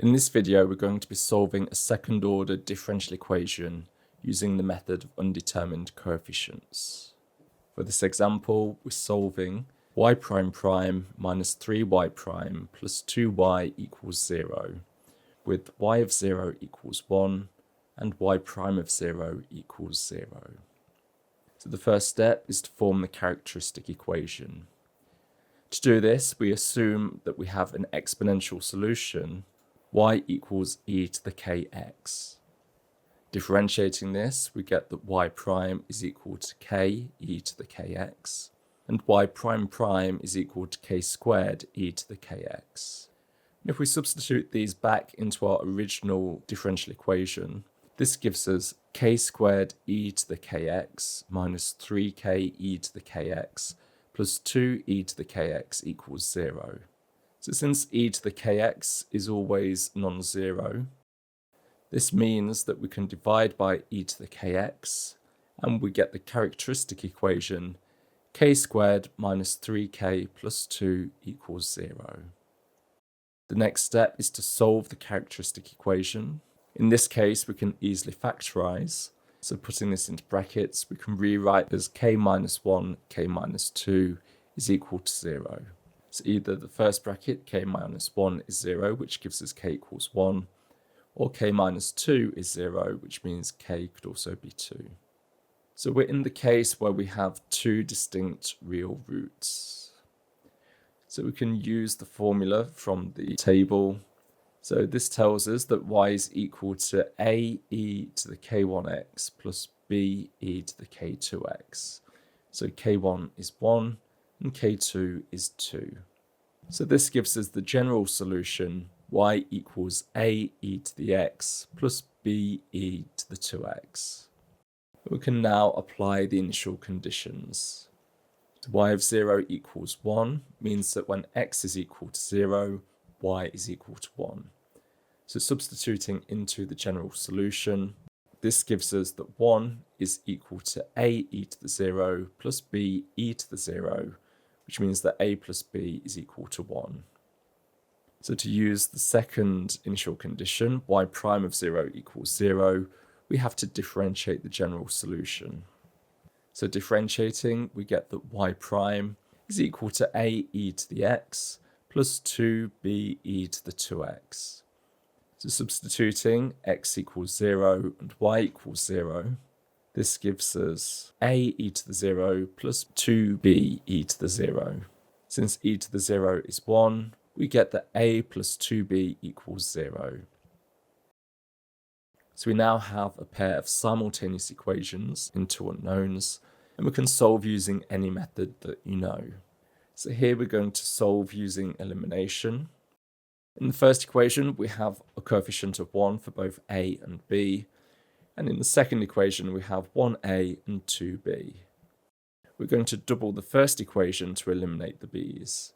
In this video, we're going to be solving a second-order differential equation using the method of undetermined coefficients. For this example, we're solving y prime prime minus 3y prime plus 2y equals 0, with y of 0 equals 1 and y prime of 0 equals 0. So the first step is to form the characteristic equation. To do this, we assume that we have an exponential solution, y equals e to the kx. Differentiating this, we get that y prime is equal to k e to the kx, and y prime prime is equal to k squared e to the kx. And if we substitute these back into our original differential equation, this gives us k squared e to the kx minus 3k e to the kx plus 2e to the kx equals 0. So since e to the kx is always non-zero, this means that we can divide by e to the kx, and we get the characteristic equation k squared minus 3k plus 2 equals 0. The next step is to solve the characteristic equation. In this case, we can easily factorize. So putting this into brackets, we can rewrite as k minus 1, k minus 2 is equal to 0. So either the first bracket, k minus 1 is 0, which gives us k equals 1, or k minus 2 is 0, which means k could also be 2. So we're in the case where we have two distinct real roots. So we can use the formula from the table. So this tells us that y is equal to a e to the k1x plus b e to the k2x. So k1 is 1 and k2 is 2. So this gives us the general solution y equals a e to the x plus b e to the 2x. We can now apply the initial conditions. So y of 0 equals 1 means that when x is equal to 0, y is equal to 1. So substituting into the general solution, this gives us that 1 is equal to a e to the 0 plus b e to the 0, which means that a plus b is equal to 1. So to use the second initial condition, y prime of 0 equals 0, we have to differentiate the general solution. So differentiating, we get that y prime is equal to a e to the x plus 2b e to the 2x. So substituting x equals 0 and y equals 0, this gives us a e to the 0 plus 2b e to the 0. Since e to the 0 is 1, we get that a plus 2b equals 0. So we now have a pair of simultaneous equations in two unknowns, and we can solve using any method that you know. So here we're going to solve using elimination. In the first equation, we have a coefficient of 1 for both a and b, and in the second equation, we have 1a and 2b. We're going to double the first equation to eliminate the b's.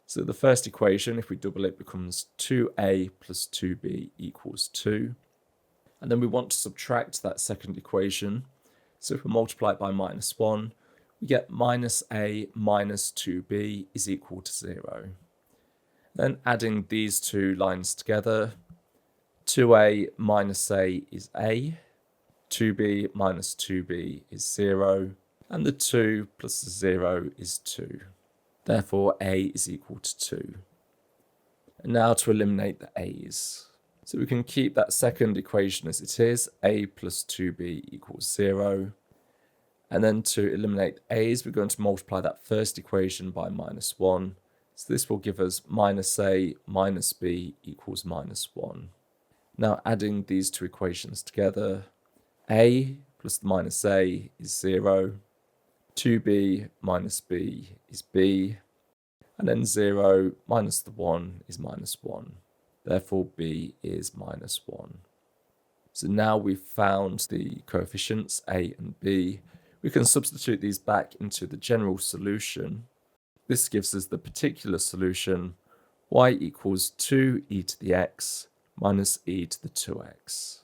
So the first equation, if we double it, becomes 2a plus 2b equals 2. And then we want to subtract that second equation. So if we multiply it by minus 1, we get minus a minus 2b is equal to 0. Then adding these two lines together, 2a minus a is a, 2b minus 2b is 0, and the 2 plus the 0 is 2. Therefore, a is equal to 2. And now to eliminate the a's. So we can keep that second equation as it is, a plus 2b equals 0. And then to eliminate a's, we're going to multiply that first equation by minus 1. So this will give us minus a minus b equals minus 1. Now adding these two equations together, a plus the minus a is 0, 2b minus b is b, and then 0 minus the 1 is minus 1. Therefore, b is minus 1. So now we've found the coefficients a and b. We can substitute these back into the general solution. This gives us the particular solution, y equals 2e to the x minus e to the 2x.